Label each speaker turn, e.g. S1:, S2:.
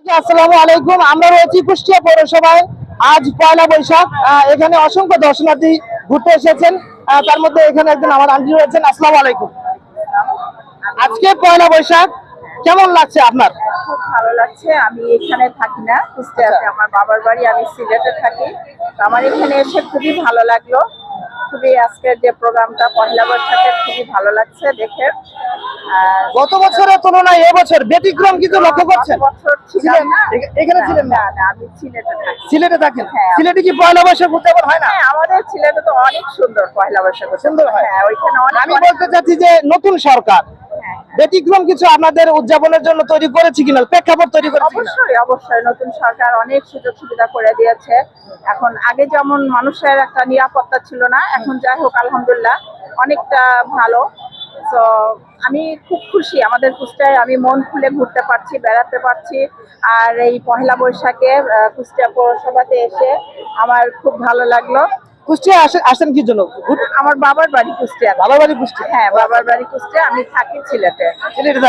S1: আসসালামু আলাইকুম। আমরা রয়েছি কুষ্টিয়া পৌরসভায়। আজ পয়লা বৈশাখ। এখানে অসংখ্য দর্শনার্থী ঘুরতে এসেছেন। তার মধ্যে এখানে একজন আমার আন্টি রয়েছেন। আসসালামু আলাইকুম। আজকে পয়লা বৈশাখ, কেমন লাগছে আপনার?
S2: খুব ভালো লাগছে। আমি এখানে থাকি না, কুষ্টিয়াতে আমার বাবার বাড়ি, আমি সিলেটে থাকি। তো আমার এখানে এসে খুবই ভালো লাগলো। খুবই আজকের যে প্রোগ্রামটা পয়লা বৈশাখের খুবই ভালো লাগছে দেখে।
S1: গত বছরের তুলনায় এবছর ব্যতিক্রম কিছু লক্ষ্য করছেন?
S2: বছর
S1: ছিলেন
S2: ছিলাম না,
S1: এখানে ছিলেন না?
S2: না, আমি সিলেটে থাকি।
S1: সিলেটে থাকেন?
S2: হ্যাঁ।
S1: সিলেটে কি পয়লা বৈশাখ উদযাপন হয় না?
S2: হ্যাঁ, আমাদের সিলেটে তো অনেক সুন্দর পয়লা বৈশাখ
S1: সুন্দর হয়।
S2: হ্যাঁ, ওইখানে অনেক
S1: আমি বলতে চাচ্ছি যে নতুন সরকার
S2: হ্যাঁ,
S1: ব্যতিক্রম কিছু আপনাদের উদযাপনের জন্য তৈরি করেছে কিনা, প্রেক্ষাপট তৈরি করেছে কিনা?
S2: অবশ্যই অবশ্যই নতুন সরকার অনেক সুযোগ সুবিধা করে দিয়েছে। এখন আগে যেমন মানুষের একটা নিরাপত্তা ছিল না, এখন যাই হোক আলহামদুলিল্লাহ অনেকটা ভালো। তো আমি খুব খুশি, আমাদের কুষ্টিয়ায় আমি মন খুলে ঘুরতে পারছি, বেড়াতে পারছি। আর এই পহেলা বৈশাখে কুষ্টিয়া পৌরসভাতে এসে আমার খুব ভালো লাগলো।
S1: কুষ্টিয়া আসেন কি জন্য?
S2: আমার বাবার বাড়ি কুষ্টিয়া।
S1: বাবার বাড়ি কুষ্টিয়া?
S2: হ্যাঁ, বাবার বাড়ি কুষ্টিয়া, আমি থাকি সিলেটে।
S1: সিলেটে